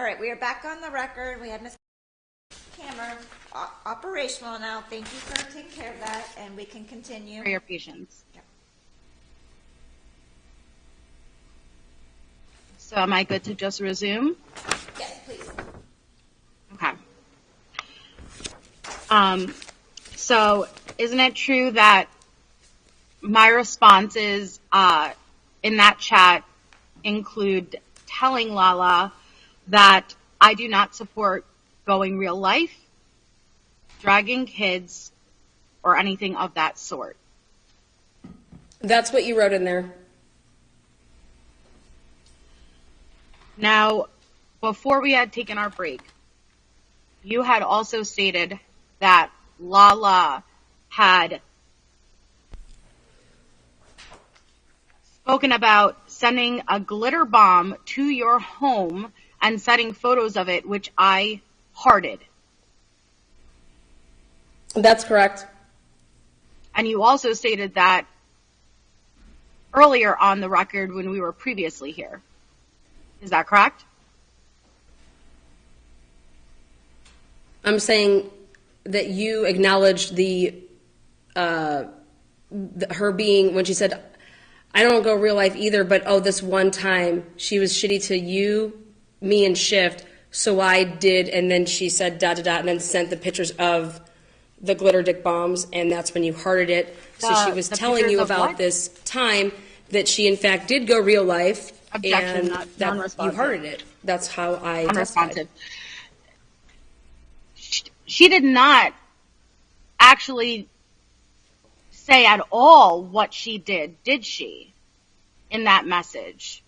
All right, we are back on the record. We had Ms. Camera operational now. Thank you for taking care of that, and we can continue. For your patience. Yep. So am I good to just resume? Yes, please. Okay. So isn't it true that my responses in that chat include telling Lala that I do not support going real life, dragging kids, or anything of that sort? That's what you wrote in there. Now, before we had taken our break, you had also stated that Lala had spoken about sending a glitter bomb to your home and sending photos of it, which I hearted. That's correct. And you also stated that earlier on the record when we were previously here. Is that correct? I'm saying that you acknowledged her being, when she said, I don't go real life either, but oh, this one time she was shitty to you, me, and Shift, so I did, and then she said dot dot dot, and then sent the pictures of the glitter dick bombs, and that's when you hearted it. So she was telling you about this time that she in fact did go real life. Objection, and not that non-responsive. you hearted it. That's how I Unresponsive. She did not actually say at all what she did she, in that message?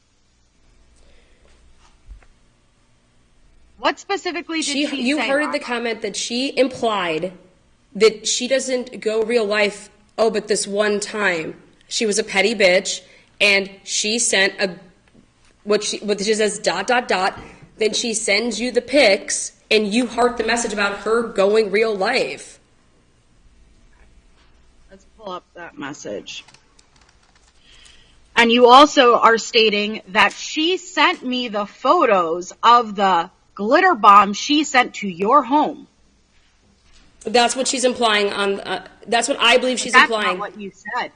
What specifically did she say? You heard the comment that she implied that she doesn't go real life, oh, but this one time she was a petty bitch, and she sent what she says dot dot dot, then she sends you the pics, and you heart the message about her going real life. Let's pull up that message. And you also are stating that she sent me the photos of the glitter bomb she sent to your home. That's what she's implying on. That's what I believe she's implying. That's not what you said.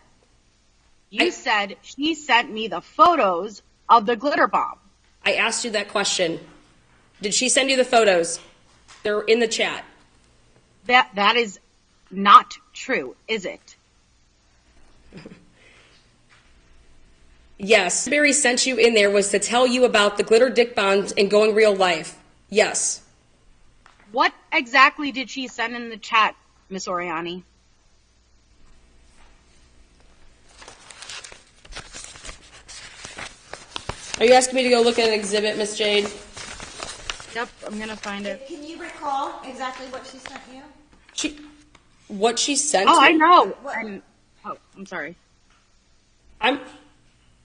You said she sent me the photos of the glitter bomb. I asked you that question. Did she send you the photos? They're in the chat. That is not true, is it? Yes. Barry sent you in there was to tell you about the glitter dick bombs and going real life. Yes. What exactly did she send in the chat, Miss Oriani? Are you asking me to go look at an exhibit, Miss Jade? Yep, I'm gonna find it. Can you recall exactly what she sent you? What she sent? Oh, I know. I'm sorry.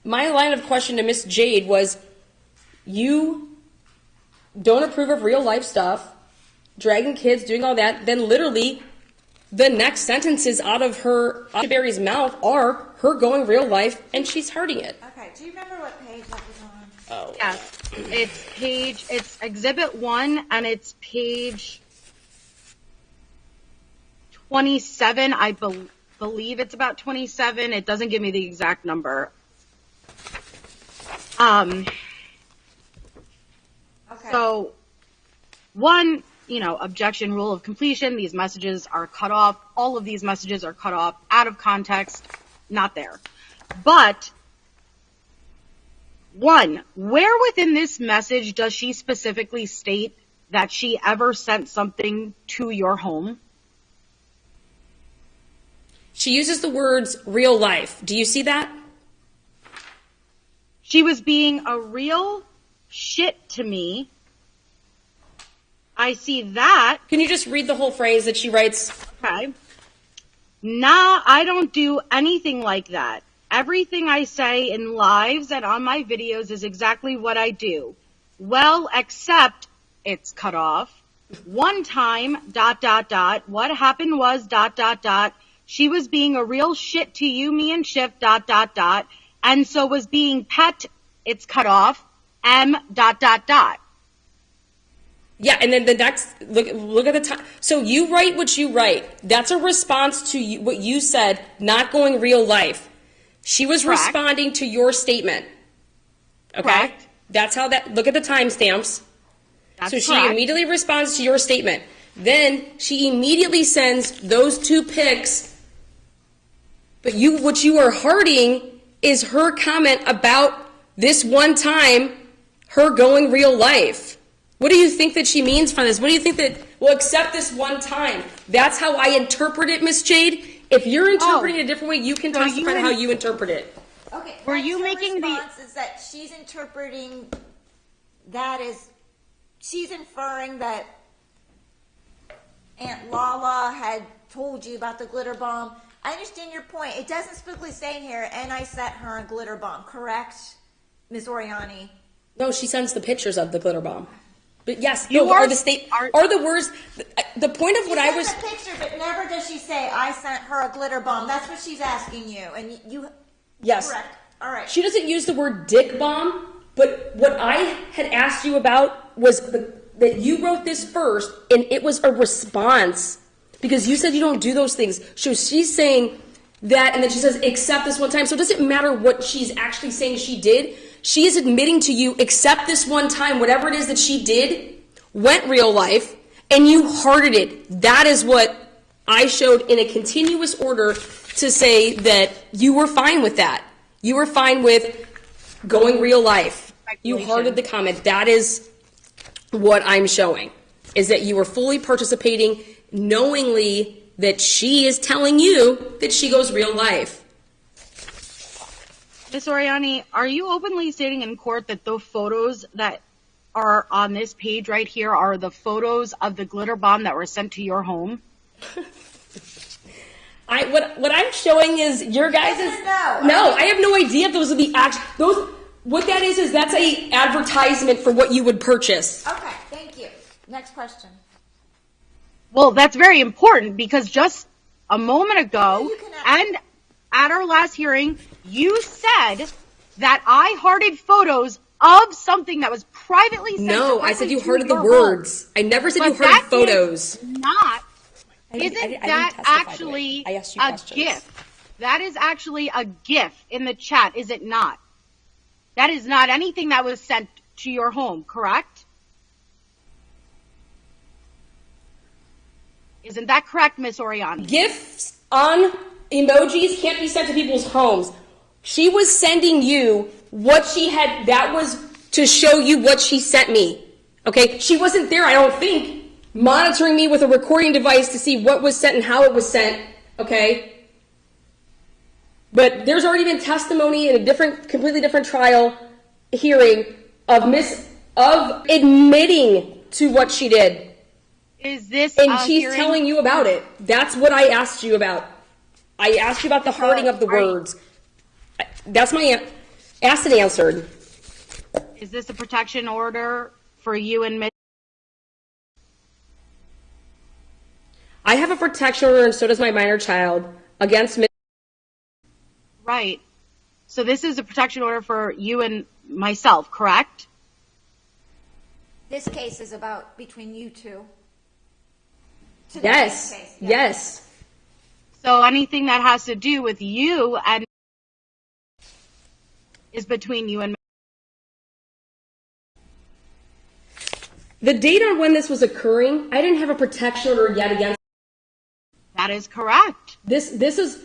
My line of question to Miss Jade was, you don't approve of real life stuff, dragging kids, doing all that. Then literally, the next sentences out of Barry's mouth are her going real life, and she's hurting it. Okay. Do you remember what page that was on? Oh. Yes, it's Exhibit 1, and it's page 27. I believe it's about 27. It doesn't give me the exact number. Okay. So, one, objection, rule of completion. These messages are cut off. All of these messages are cut off, out of context, not there. But, one, where within this message does she specifically state that she ever sent something to your home? She uses the words real life. Do you see that? She was being a real shit to me. I see that. Can you just read the whole phrase that she writes? Okay. Nah, I don't do anything like that. Everything I say in lives and on my videos is exactly what I do. Well, except it's cut off. One time, ... What happened was ... She was being a real shit to you, me, and Shift ... And so was being pet, it's cut off, M ... Yeah, and then the next, look at the time. So you write what you write. That's a response to you, what you said, not going real life. She was Correct. responding to your statement. Okay? Correct. That's how that, look at the timestamps. That's So she correct. immediately responds to your statement. Then she immediately sends those 2 pics. But what you are hearting is her comment about this one time, her going real life. What do you think that she means by this? What do you think that, well, except this one time? That's how I interpret it, Miss Jade. If you're interpreting it a different way, you can So testify how you interpret it. Okay. Were that's you her making the- response is that she's interpreting that as she's inferring that Aunt Lala had told you about the glitter bomb. I understand your point. It doesn't specifically say in here, and I set her a glitter bomb, correct, Ms. Oriani? No, she sends the pictures of the glitter bomb. But yes, You no, are- are the words, the point of what I was, She sent the picture, but never does she say, I sent her a glitter bomb. That's what she's asking you, and you, yes. correct. All right. She doesn't use the word dick bomb, but what I had asked you about was that you wrote this first, and it was a response, because you said you don't do those things. So she's saying that, and then she says, except this one time. So it doesn't matter what she's actually saying she did. She is admitting to you, except this one time, whatever it is that she did, went real life, and you hearted it. That is what I showed in a continuous order to say that you were fine with that. You were fine with going real life. You hearted the comment. That is what I'm showing, is that you were fully participating, knowingly that she is telling you that she goes real life. Miss Oriani, are you openly stating in court that the photos that are on this page right here are the photos of the glitter bomb that were sent to your home? What I'm showing is your guys' No. I have no idea if those are the what that is that's a advertisement for what you would purchase. Okay, thank you. Next question. Well, that's very important because just a moment ago You can and at our last hearing, you said that I hearted photos of something that was privately sent. No, I directly said you to hearted the your words. home. I never said But you hearted that photos. is not. I didn't Isn't testify that to it. actually I asked you a questions. GIF? That is actually a GIF in the chat, is it not? That is not anything that was sent to your home, correct? Isn't that correct, Miss Oriani? Gifts on emojis can't be sent to people's homes. She was sending you what she had, that was to show you what she sent me. Okay? She wasn't there, I don't think, monitoring me with a recording device to see what was sent and how it was sent. Okay? But there's already been testimony in a completely different trial hearing of admitting to what she did. Is this And a she's hearing? telling you about it. That's what I asked you about. I asked you about the hearting of the are you- words. That's my asked and answered. Is this a protection order for you and Miss? I have a protection order, and so does my minor child, against Right. So this is a protection order for you and myself, correct? This case is about between you two. To the Yes, case. yes. So anything that has to do with you and is between you and me. The date on when this was occurring, I didn't have a protection order yet against. That is correct. This is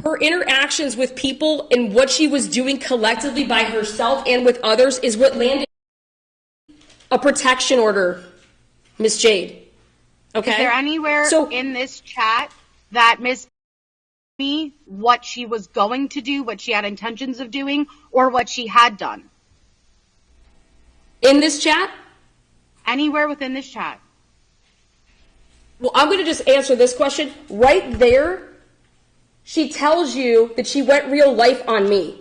her interactions with people and what she was doing collectively by herself and with others is what landed a protection order, Miss Jade. Okay? Is there anywhere in this chat that Miss me what she was going to do, what she had intentions of doing, or what she had done? In this chat? Anywhere within this chat. Well, I'm going to just answer this question. Right there, she tells you that she went real life on me.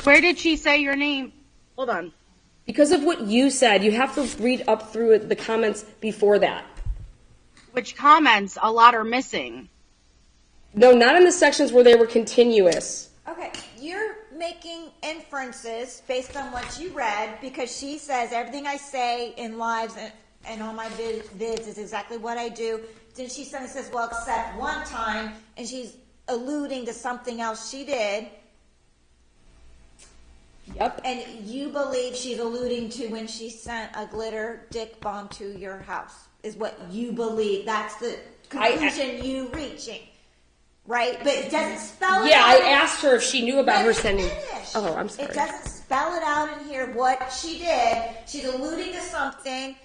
Where did she say your name? Hold on. Because of what you said, you have to read up through the comments before that. Which comments? A lot are missing. No, not in the sections where they were continuous. Okay, you're making inferences based on what you read, because she says everything I say in lives and on my vids is exactly what I do. Then she suddenly says, well, except one time, and she's alluding to something else she did. Yep. And you believe she's alluding to when she sent a glitter dick bomb to your house, is what you believe. That's the conclusion you reaching, right? But it doesn't spell it out. Yeah, I asked her if she knew about her sending. Finish. Oh, I'm sorry. It doesn't spell it out in here what she did. She's alluding to something.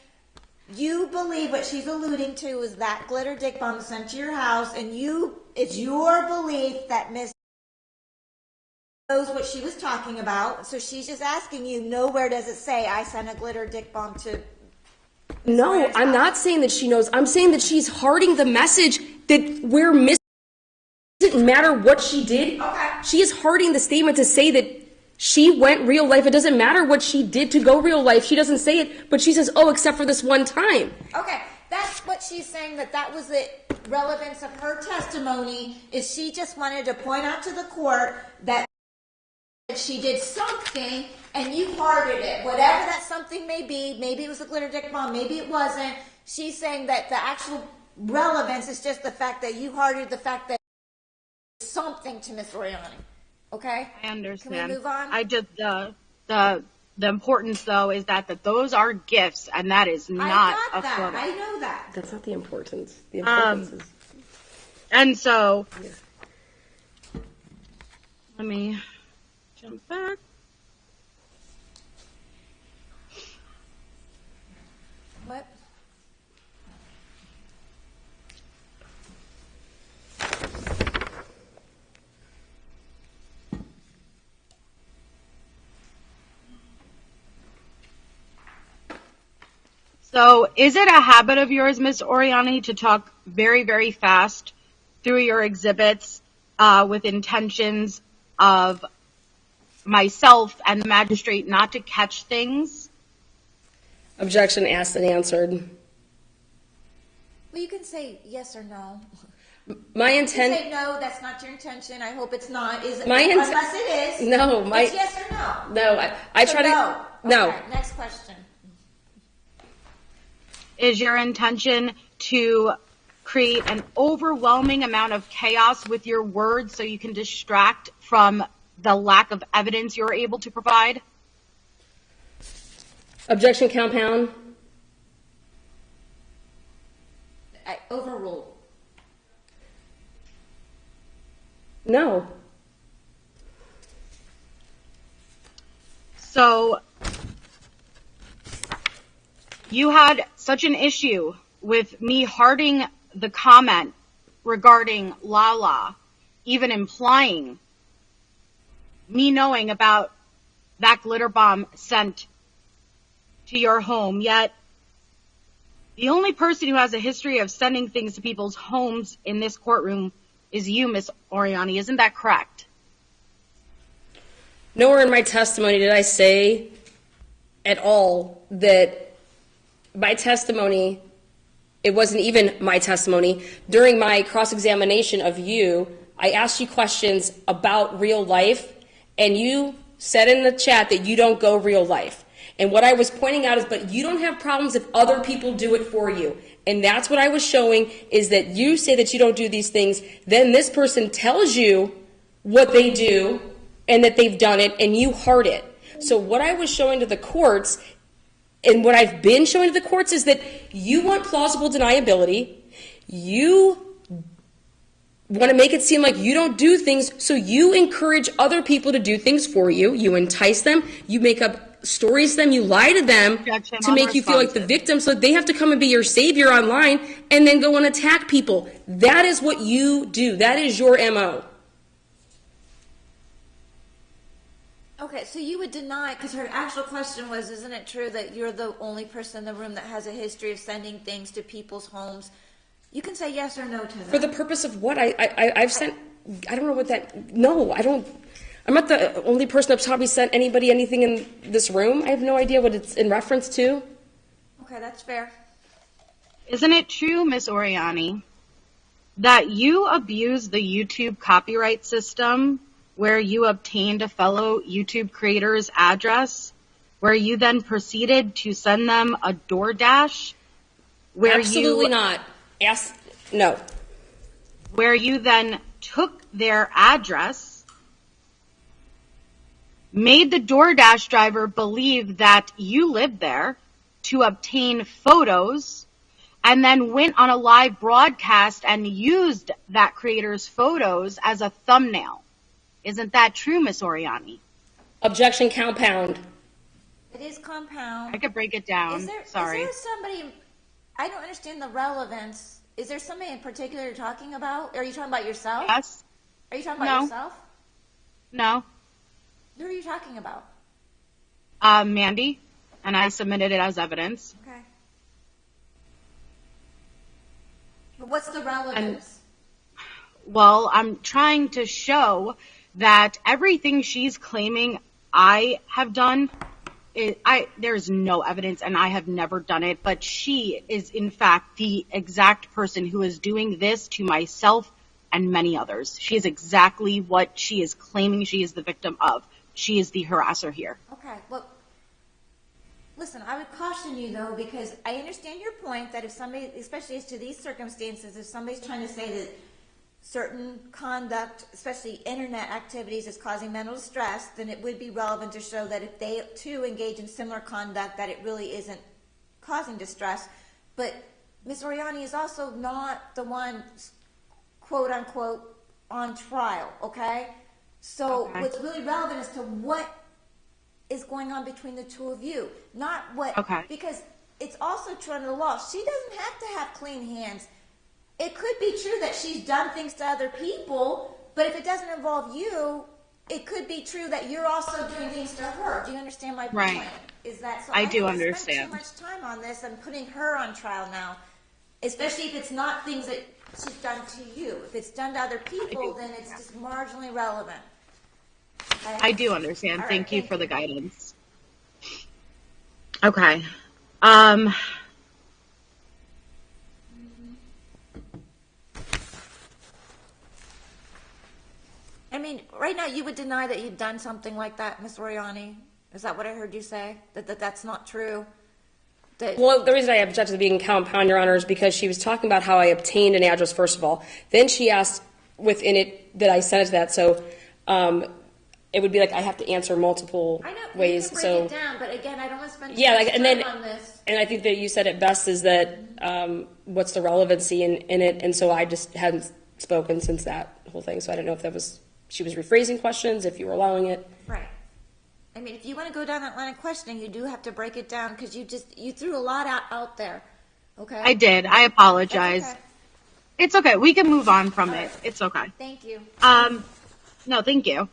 You believe what she's alluding to is that glitter dick bomb was sent to your house, and it's your belief that Miss knows what she was talking about. So she's just asking you, nowhere does it say I sent a glitter dick bomb to. No, I'm not saying that she knows. I'm saying that she's hearting the message that we're missing. It doesn't matter what she did. Okay. She is hearting the statement to say that she went real life. It doesn't matter what she did to go real life. She doesn't say it, but she says, oh, except for this one time. Okay, that's what she's saying, that was the relevance of her testimony, is she just wanted to point out to the court that she did something and you hearted it. Whatever that something may be, maybe it was a glitter dick bomb, maybe it wasn't. She's saying that the actual relevance is just the fact that you hearted the fact that something to Miss Oriani. Okay? I understand. Can we move on? I just the importance though is that those are gifts, and that is not I got a that. photo. I know that. That's not the importance. The importance is. And so, Yeah. let me jump back. What? So, is it a habit of yours, Miss Oriani, to talk very, very fast through your exhibits with intentions of myself and the magistrate not to catch things? Objection asked and answered. Well, you can say yes or no. My You intent. say no, that's not your intention. I hope it's not. Is it? My intent- Unless it is. No, my. It's yes or no. No, I So try to. no. No. Okay, next question. Is your intention to create an overwhelming amount of chaos with your words so you can distract from the lack of evidence you're able to provide? Objection compound. I overruled. No. So you had such an issue with me hearting the comment regarding Lala, even implying me knowing about that glitter bomb sent to your home, yet the only person who has a history of sending things to people's homes in this courtroom is you, Miss Oriani. Isn't that correct? Nowhere in my testimony did I say at all that my testimony, it wasn't even my testimony. During my cross-examination of you, I asked you questions about real life, and you said in the chat that you don't go real life. And what I was pointing out is, but you don't have problems if other people do it for you. And that's what I was showing, is that you say that you don't do these things, then this person tells you what they do and that they've done it, and you heart it. So what I was showing to the courts, and what I've been showing to the courts, is that you want plausible deniability. You want to make it seem like you don't do things, so you encourage other people to do things for you. You entice them. You make up stories to them. You lie to them to make you feel like the victim, so they have to come and be your savior online and then go and attack people. That is what you do. That is your MO. Okay, so you would deny, because her actual question was, isn't it true that you're the only person in the room that has a history of sending things to people's homes? You can say yes or no to that. For the purpose of what? I've sent, I don't know what that, no, I don't, I'm not the only person that's probably sent anybody anything in this room. I have no idea what it's in reference to. Okay, that's fair. Isn't it true, Miss Oriani, that you abuse the YouTube copyright system where you obtained a fellow YouTube creator's address, where you then proceeded to send them a DoorDash, Absolutely not. No. Where you then took their address, made the DoorDash driver believe that you lived there to obtain photos, and then went on a live broadcast and used that creator's photos as a thumbnail. Isn't that true, Miss Oriani? Objection compound. It is compound. I could break it down. Sorry. Is there somebody, I don't understand the relevance. Is there somebody in particular you're talking about? Are you talking about yourself? Yes. Are you talking about yourself? No. Who are you talking about? Mandy, and I submitted it as evidence. Okay. But what's the relevance? Well, I'm trying to show that everything she's claiming I have done, there's no evidence and I have never done it, but she is in fact the exact person who is doing this to myself and many others. She is exactly what she is claiming she is the victim of. She is the harasser here. Okay, well, listen, I would caution you though, because I understand your point that if somebody, especially as to these circumstances, if somebody's trying to say that certain conduct, especially internet activities, is causing mental distress, then it would be relevant to show that if they too engage in similar conduct, that it really isn't causing distress. But Ms. Oriani is also not the one, quote unquote, on trial, okay? So what's really relevant is to what is going on between the two of you, not what, because it's also true under the law. She doesn't have to have clean hands. It could be true that she's done things to other people, but if it doesn't involve you, it could be true that you're also doing things to her. Do you understand my point? Right. Is that so? I do don't understand. spend too much time on this and putting her on trial now, especially if it's not things that she's done to you. If it's done to other people, then it's just marginally relevant. Okay? I do understand. All right, thank you for the you. guidance. Okay. I mean, right now you would deny that you've done something like that, Ms. Oriani? Is that what I heard you say? That's not true? Well, the reason I object to being compound, Your Honor, is because she was talking about how I obtained an address, first of all. Then she asked within it that I sent it to that. So it would be like I have to answer multiple ways. You can break it down, but again, I don't want to spend too much time on this. And I think that you said it best is that what's the relevancy in it. And so I just hadn't spoken since that whole thing. So I don't know if that was, she was rephrasing questions, if you were allowing it. Right. I mean, if you want to go down that line of questioning, you do have to break it down because you threw a lot out there. Okay. I did. I apologize. That's okay. It's okay. We can move on from it. It's okay. Thank you. No, thank you.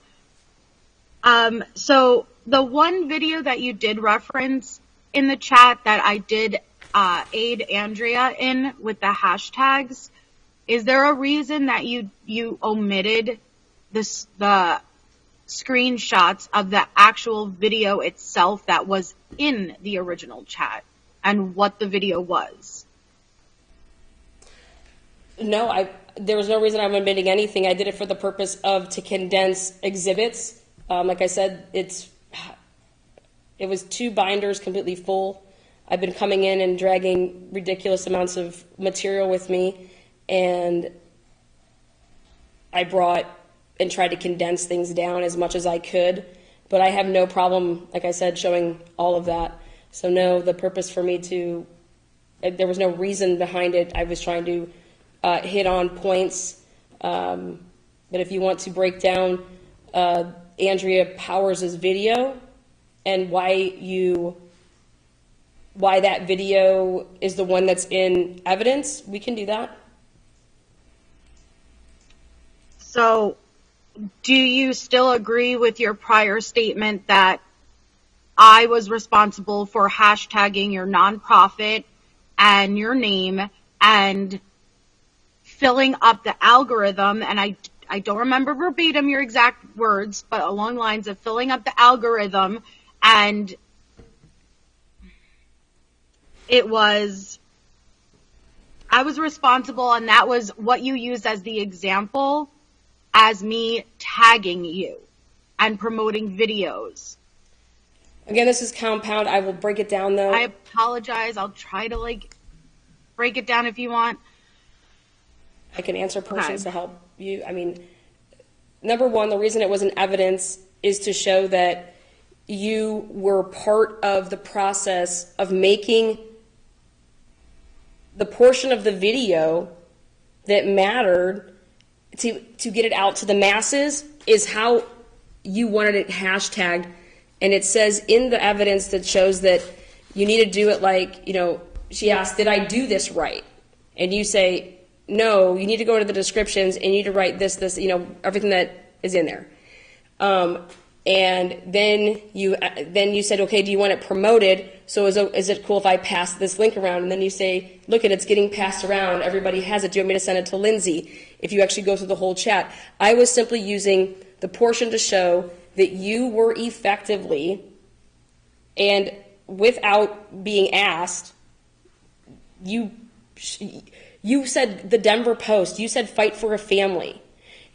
So the one video that you did reference in the chat that I did aid Andrea in with the hashtags, is there a reason that you omitted the screenshots of the actual video itself that was in the original chat and what the video was? No, there was no reason I'm omitting anything. I did it for the purpose of to condense exhibits. Like I said, it was 2 binders completely full. I've been coming in and dragging ridiculous amounts of material with me, and I brought and tried to condense things down as much as I could. But I have no problem, like I said, showing all of that. So no, the purpose for me there was no reason behind it. I was trying to hit on points. But if you want to break down Andrea Powers' video and why that video is the one that's in evidence, we can do that. So do you still agree with your prior statement that I was responsible for hashtagging your nonprofit and your name and filling up the algorithm? And I don't remember verbatim your exact words, but along the lines of filling up the algorithm, and I was responsible, and that was what you used as the example as me tagging you and promoting videos. Again, this is compound. I will break it down though. I apologize. I'll try to break it down if you want. I can answer questions to help you. I mean, number one, the reason it was in evidence is to show that you were part of the process of making the portion of the video that mattered to get it out to the masses is how you wanted it hashtagged. And it says in the evidence that shows that you need to do it like, she asked, did I do this right? And you say, no, you need to go to the descriptions and you need to write this, everything that is in there. And then you said, okay, do you want it promoted? So is it cool if I pass this link around? And then you say, look, it's getting passed around. Everybody has it. Do you want me to send it to Lindsay? If you actually go through the whole chat. I was simply using the portion to show that you were effectively, and without being asked, you said the Denver Post, you said fight for a family.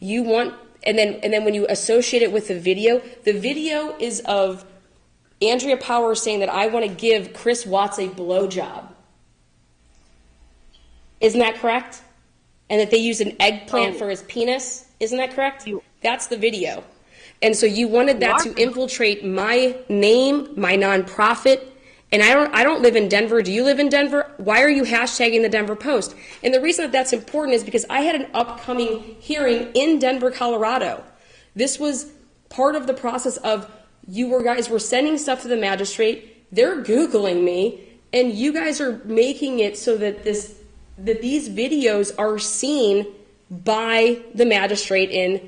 And then when you associate it with the video is of Andrea Power saying that I want to give Chris Watts a blowjob. Isn't that correct? And that they used an eggplant for his penis. Isn't that correct? That's the video. And so you wanted that to infiltrate my name, my nonprofit. And I don't live in Denver. Do you live in Denver? Why are you hashtagging the Denver Post? And the reason that that's important is because I had an upcoming hearing in Denver, Colorado. This was part of the process of guys were sending stuff to the magistrate. They're Googling me, and you guys are making it so that these videos are seen by the magistrate in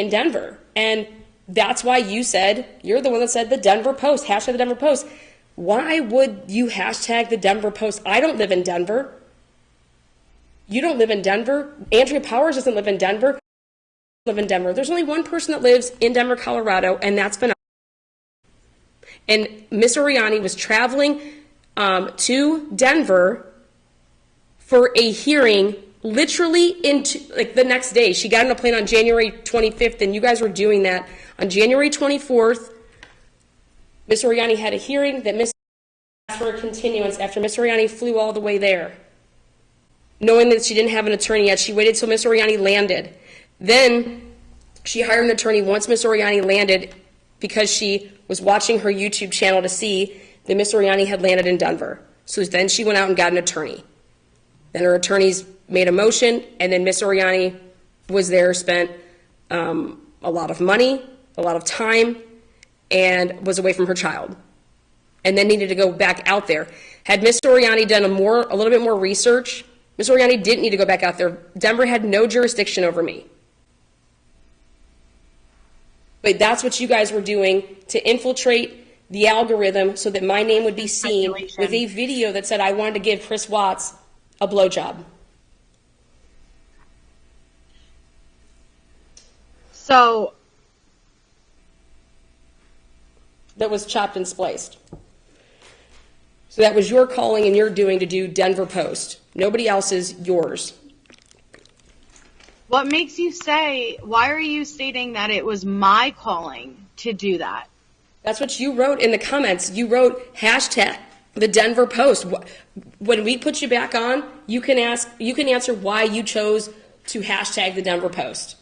Denver. And that's why you're the one that said the Denver Post, hashtag the Denver Post. Why would you hashtag the Denver Post? I don't live in Denver. You don't live in Denver. Andrea Powers doesn't live in Denver. There's only one person that lives in Denver, Colorado, and that's Vanessa. And Miss Oriani was traveling to Denver for a hearing literally into the next day. She got on a plane on January 25th, and you guys were doing that. On January 24th, Miss Oriani had a hearing that Miss asked for a continuance after Miss Oriani flew all the way there. Knowing that she didn't have an attorney yet, she waited till Miss Oriani landed. Then she hired an attorney once Miss Oriani landed because she was watching her YouTube channel to see that Miss Oriani had landed in Denver. So then she went out and got an attorney. Then her attorneys made a motion, and then Miss Oriani was there, spent a lot of money, a lot of time, and was away from her child, and then needed to go back out there. Had Miss Oriani done a little bit more research, Miss Oriani didn't need to go back out there. Denver had no jurisdiction over me. But that's what you guys were doing to infiltrate the algorithm so that my name would be seen with a video that said I wanted to give Chris Watts a blowjob. So that was chopped and spliced. So that was your calling and your doing to do Denver Post. Nobody else's, yours. what makes you say, why are you stating that it was my calling to do that? That's what you wrote in the comments. You wrote hashtag the Denver Post. When we put you back on, you can answer why you chose to hashtag the Denver Post.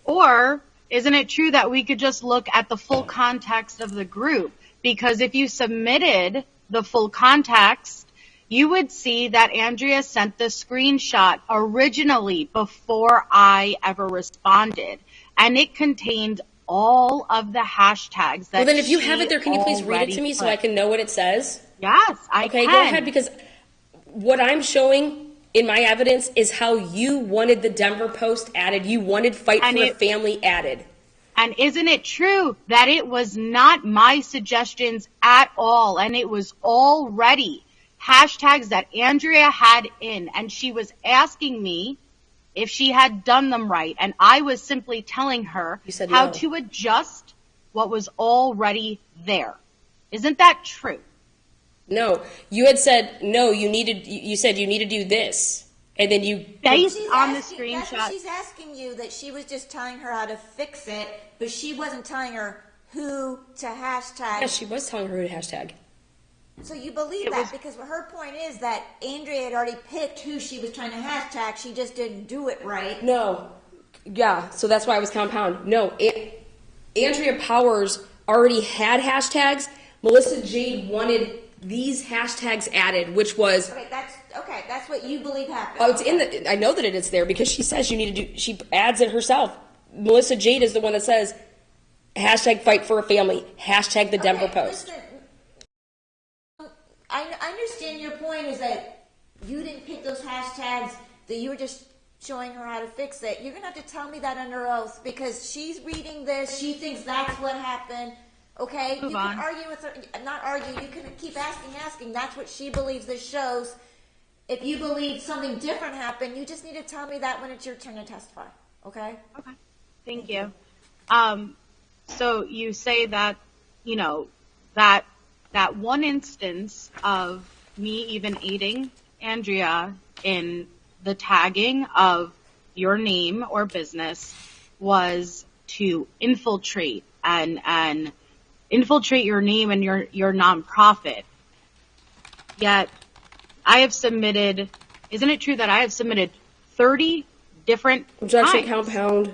Or isn't it true that we could just look at the full context of the group? Because if you submitted the full context, you would see that Andrea sent the screenshot originally before I ever responded. And it contained all of the hashtags that well, then if you have it there, can you please read it to me so I can know what it says? Yes, I can. Okay, go ahead, because what I'm showing in my evidence is how you wanted the Denver Post added. You wanted Fight for a Family added. And isn't it true that it was not my suggestions at all, and it was already hashtags that Andrea had in, and she was asking me if she had done them right, and I was simply telling her how to adjust what was already there. Isn't that true? No, you had said, no, you said you need to do this. and then you based She's on the asking- That's what screenshot. she's asking you, that she was just telling her how to fix it, but she wasn't telling her who to hashtag. Yeah, she was telling her who to hashtag. So you believe It that was- because her point is that Andrea had already picked who she was trying to hashtag. She just didn't do it right. No. Yeah, so that's why it was compound. No, Andrea Powers already had hashtags. Melissa Jade wanted these hashtags added, which was Okay, that's what you believe happened. oh, it's in the. I know that it is there because she says you need to do. She adds it herself. Melissa Jade is the one that says hashtag fight for a family, hashtag the Denver Post. Listen, I understand your point is that you didn't pick those hashtags, that you were just showing her how to fix it. You're going to have to tell me that under oath because she's reading this. She thinks that's what happened. Okay? Move you on. can argue with her. Not argue. You can keep asking. That's what she believes this shows. If you believe something different happened, you just need to tell me that when it's your turn to testify. Okay? Okay. Thank you. So you say that, you know, that one instance of me even aiding Andrea in the tagging of your name or business was to infiltrate and infiltrate your name and your nonprofit. Yet I have submitted, isn't it true that I have submitted 30 different Objection, times? compound.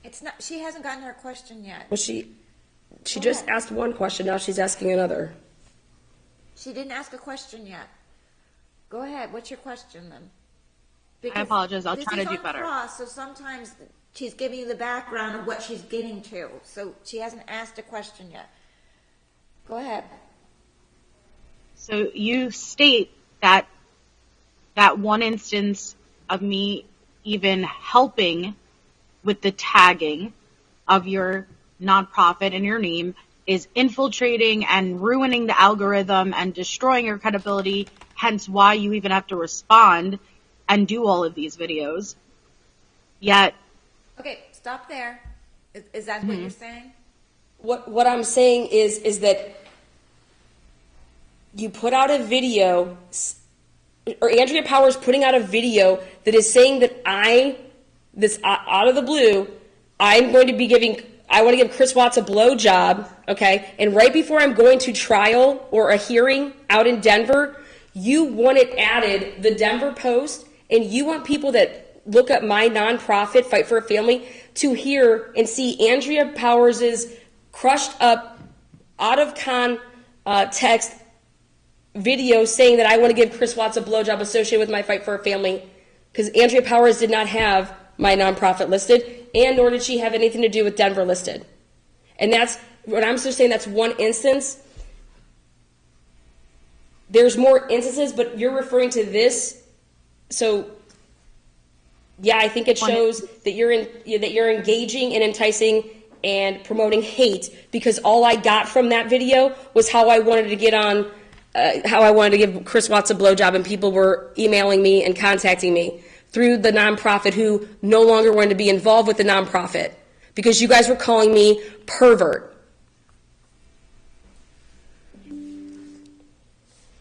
It's not. She hasn't gotten her question yet. Well, she just asked one question. Now she's asking another. She didn't ask a question yet. Go ahead. What's your question then? I apologize. I'll this try to is do on better. Cross, so sometimes she's giving you the background of what she's getting to. So she hasn't asked a question yet. Go ahead. So you state that one instance of me even helping with the tagging of your nonprofit and your name is infiltrating and ruining the algorithm and destroying your credibility, hence why you even have to respond and do all of these videos. Yet, Okay, stop there. Is that what you're saying? What I'm saying is that you put out a video, or Andrea Powers putting out a video that is saying that this out of the blue, I want to give Chris Watts a blowjob, okay? And right before I'm going to trial or a hearing out in Denver, you want it added, the Denver Post, and you want people that look up my nonprofit, Fight for a Family, to hear and see Andrea Powers' crushed up, out of context video saying that I want to give Chris Watts a blowjob associated with my Fight for a Family, because Andrea Powers did not have my nonprofit listed, and nor did she have anything to do with Denver listed. And that's what I'm just saying. That's one instance. There's more instances, but you're referring to this. So, yeah, I think it shows that you're engaging and enticing and promoting hate, because all I got from that video was how I wanted to get on, how I wanted to give Chris Watts a blowjob, and people were emailing me and contacting me through the nonprofit who no longer wanted to be involved with the nonprofit because you guys were calling me pervert.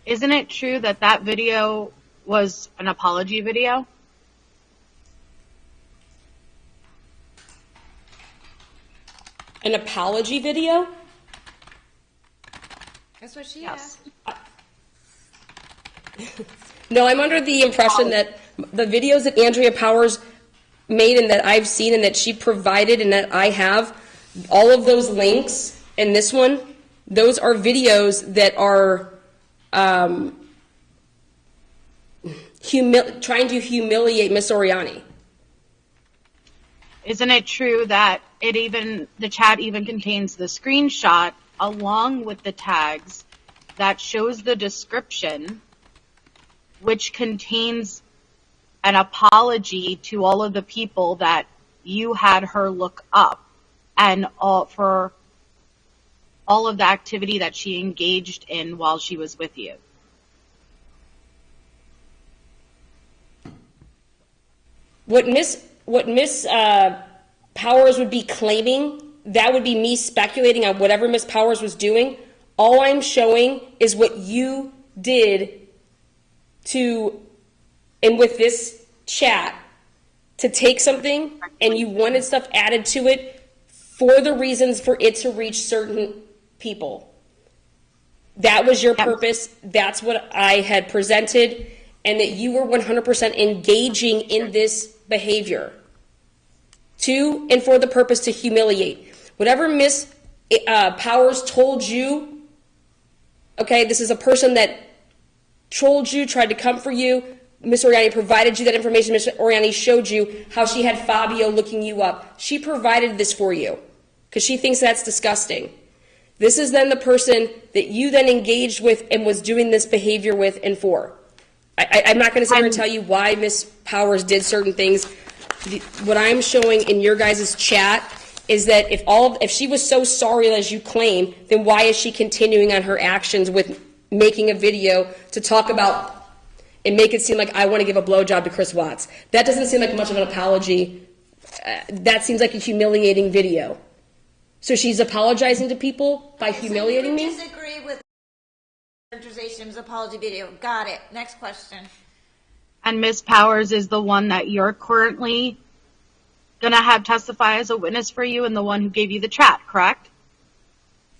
isn't it true that video was an apology video? An apology video? That's what she Yes. asked. No, I'm under the impression that the videos that Andrea Powers made and that I've seen and that she provided and that I have, all of those links and this one, those are videos that are trying to humiliate Miss Oriani. Isn't it true that the chat even contains the screenshot along with the tags that shows the description, which contains an apology to all of the people that you had her look up and for all of the activity that she engaged in while she was with you? What Miss Powers would be claiming, that would be me speculating on whatever Miss Powers was doing. All I'm showing is what you did to and with this chat to take something and you wanted stuff added to it for the reasons for it to reach certain people. That was your purpose. That's what I had presented, and that you were 100% engaging in this behavior to and for the purpose to humiliate. Whatever Miss Powers told you, okay, this is a person that trolled you, tried to come for you. Miss Oriani provided you that information. Miss Oriani showed you how she had Fabio looking you up. She provided this for you because she thinks that's disgusting. This is then the person that you then engaged with and was doing this behavior with and for. I'm not going to sit here and tell you why Miss Powers did certain things. What I'm showing in your guys' chat is that if she was so sorry as you claim, then why is she continuing on her actions with making a video to talk about and make it seem like I want to give a blowjob to Chris Watts? That doesn't seem like much of an apology. That seems like a humiliating video. So she's apologizing to people by humiliating me? So you disagree with organization's apology video. Got it. Next question. And Miss Powers is the one that you're currently going to have testify as a witness for you and the one who gave you the chat, correct?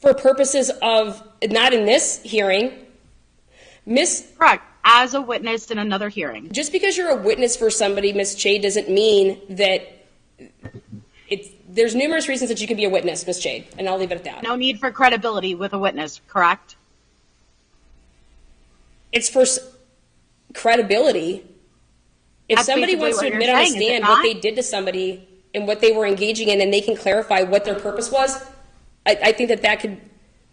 For purposes of, not in this hearing, Correct. As a witness in another hearing. just because you're a witness for somebody, Miss Jade, doesn't mean that there's numerous reasons that you can be a witness, Miss Jade, and I'll leave it at that. No need for credibility with a witness, correct? It's for credibility. If That's somebody basically wants to what you're admit on a saying, is it stand not? what they did to somebody and what they were engaging in, and they can clarify what their purpose was, I think that could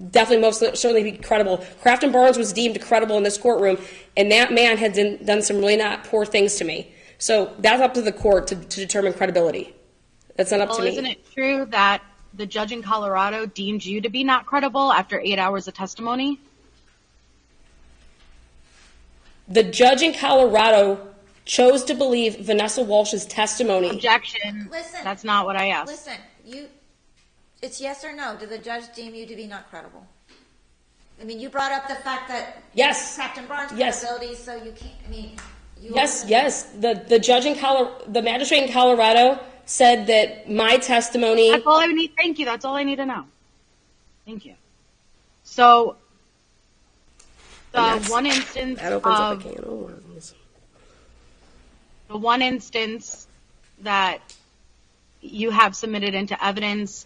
definitely most certainly be credible. Crafton Barnes was deemed credible in this courtroom, and that man had done some really not poor things to me. So that's up to the court to determine credibility. That's not up to me. Isn't it true that the judge in Colorado deemed you to be not credible after 8 hours of testimony? The judge in Colorado chose to believe Vanessa Walsh's testimony. Objection. Listen. That's not what I asked. Listen, it's yes or no. Did the judge deem you to be not credible? I mean, you brought up the fact that Yes. Captain Barnes' Yes. credibility, so you can't. I mean, Yes. The judge in the magistrate in Colorado said that my testimony. That's all I need. Thank you. That's all I need to know. Thank you. So, one instance That opens up a of can of worms. the one instance that you have submitted into evidence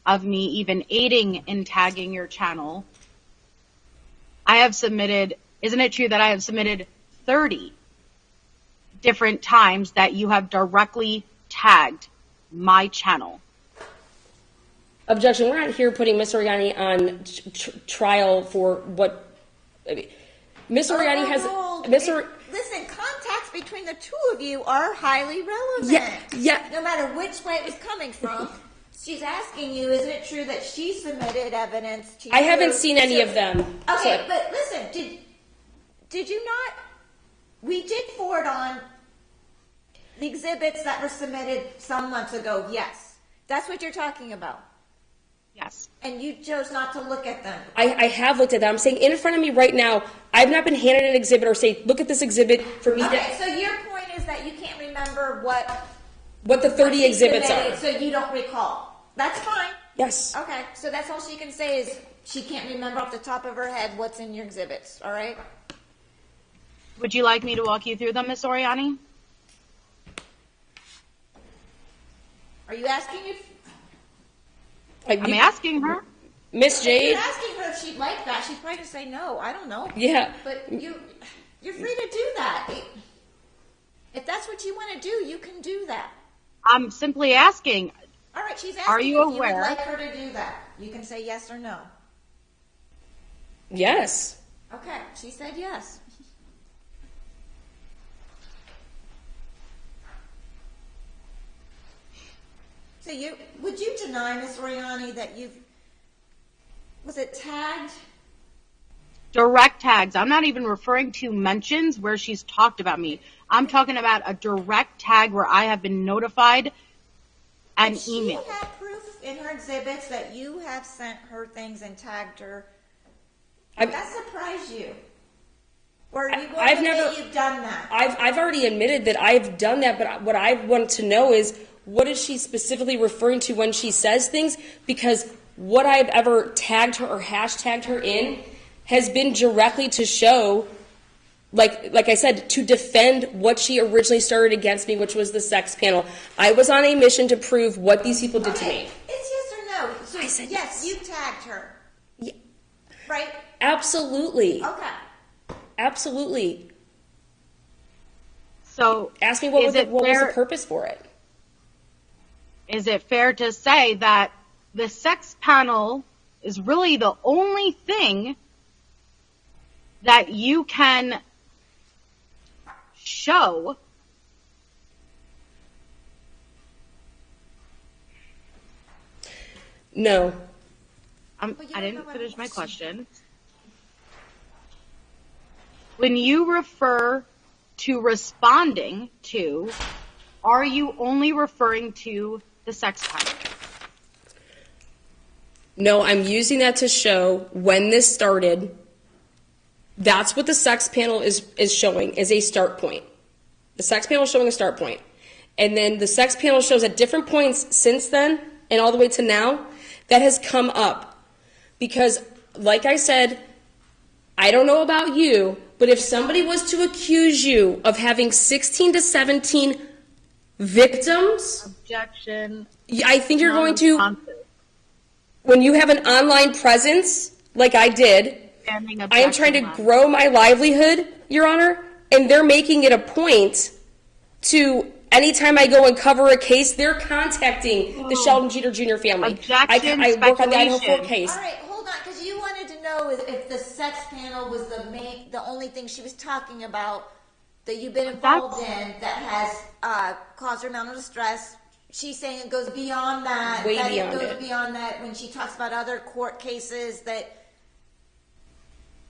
of me even aiding and tagging your channel, I have submitted, isn't it true that I have submitted 30 different times that you have directly tagged my channel? Objection. We're not here putting Miss Oriani on trial for what. I mean, Miss Oriani has. Listen, contacts between the two of you are highly relevant. Yeah. No matter which way it was coming from, she's asking you, isn't it true that she submitted evidence to you? I haven't seen any of them. Okay, So- but listen, did you not? We did forward on the exhibits that were submitted some months ago. Yes, that's what you're talking about. Yes. And you chose not to look at them. I have looked at that. I'm saying in front of me right now, I've not been handed an exhibit or say, look at this exhibit for me Okay, to. so your point is that you can't remember what What the 30 she exhibits submitted, are. so you don't recall. That's fine. Yes. Okay, so that's all she can say is she can't remember off the top of her head what's in your exhibits. All right. Would you like me to walk you through them, Miss Oriani? Are you asking if? I'm asking her. Miss If Jade. you're asking her if she'd like that, she'd probably just say no. I don't know. Yeah. But you're free to do that. If that's what you want to do, you can do that. I'm simply asking. All right, she's asking Are you if you aware? would like her to do that. You can say yes or no. Yes. Okay, she said yes. So would you deny, Miss Oriani, that was it tagged? Direct tags. I'm not even referring to mentions where she's talked about me. I'm talking about a direct tag where I have been notified and Does emailed. she have proof in her exhibits that you have sent her things and tagged her? I'm- That surprised you. Or are you going I've to never- say you've done that? I've already admitted that I've done that, but what I want to know is, what is she specifically referring to when she says things? Because what I've ever tagged her or hashtagged her in has been directly to show, like I said, to defend what she originally started against me, which was the sex panel. I was on a mission to prove what these people did to me. It's yes or no. So I said yes, yes. you tagged her. Yeah, Right? absolutely. Okay. Absolutely. So Ask me what was the purpose for it. Is it fair to say that the sex panel is really the only thing that you can show No. I didn't finish my question. When you refer to responding to, are you only referring to the sex panel? No, I'm using that to show when this started. That's what the sex panel is showing, is a start point. The sex panel is showing a start point. And then the sex panel shows at different points since then and all the way to now that has come up. Because, like I said, I don't know about you, but if somebody was to accuse you of having 16 to 17 victims, Objection. I think you're going to, Non-responsive. when you have an online presence, like I did, Standing I am trying to objection grow my livelihood, Your Honor, and they're making it a point to, anytime I go and cover a case, they're contacting the Sheldon Jeter Jr. family. Objection, I work on the Idaho 4 speculation. case. All right, hold on, because you wanted to know if the sex panel was the only thing she was talking about that you've been involved in that has caused her mental distress. She's saying it goes beyond that. Way that beyond it goes it. beyond that when she talks about other court cases that.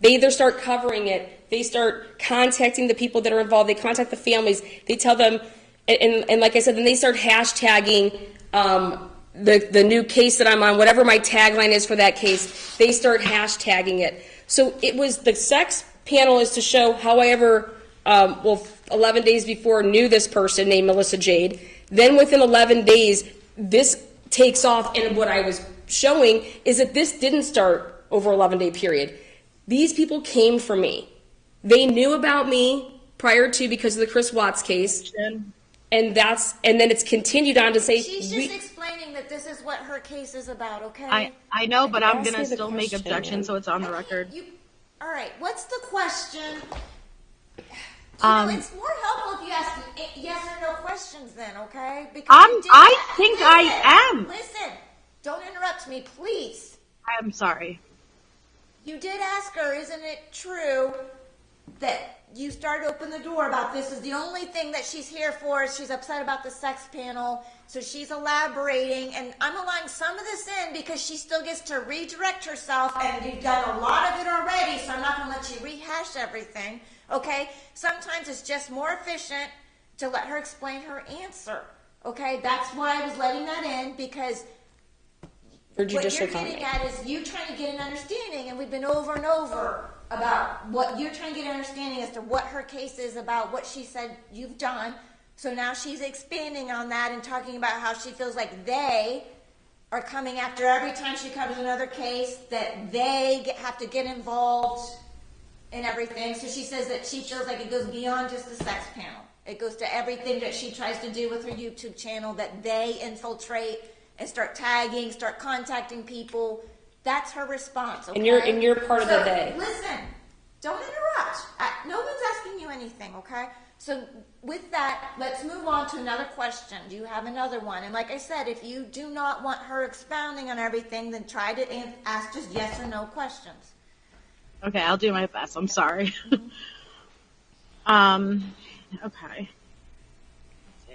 They either start covering it, they start contacting the people that are involved, they contact the families, they tell them, and like I said, then they start hashtagging the new case that I'm on, whatever my tagline is for that case, they start hashtagging it. So it was, the sex panel is to show how I ever, 11 days before knew this person named Melissa Jade. Then within 11 days, this takes off, and what I was showing is that this didn't start over 11-day period. These people came for me. They knew about me prior to, because of the Chris Watts case, and then it's continued on to say. She's just explaining that this is what her case is about, okay? I know, but I'm Ask me going to the still make question, objection man. so it's on the record. All right, what's the question? It's more helpful if you ask yes or no questions then, okay? Because you did that. think I am. Listen, don't interrupt me, please. I'm sorry. You did ask her, isn't it true that you started to open the door about this is the only thing that she's here for, is she's upset about the sex panel, so she's elaborating, and I'm allowing some of this in because she still gets to redirect herself, and you've done a lot of it already, so I'm not going to let you rehash everything, okay? Sometimes it's just more efficient to let her explain her answer, okay? That's why I was letting that in, because For what judicial you're getting comment. at is you trying to get an understanding, and we've been over and over about what you're trying to get an understanding as to what her case is about, what she said you've done. So now she's expanding on that and talking about how she feels like they are coming after every time she covers another case, that they have to get involved in everything. So she says that she feels like it goes beyond just the sex panel. It goes to everything that she tries to do with her YouTube channel, that they infiltrate and start tagging, start contacting people. That's her response, okay? And you're part of the day. Listen, don't interrupt. No one's asking you anything, okay? So with that, let's move on to another question. Do you have another one? And like I said, if you do not want her expounding on everything, then try to ask just yes or no questions. Okay, I'll do my best. I'm sorry. Okay.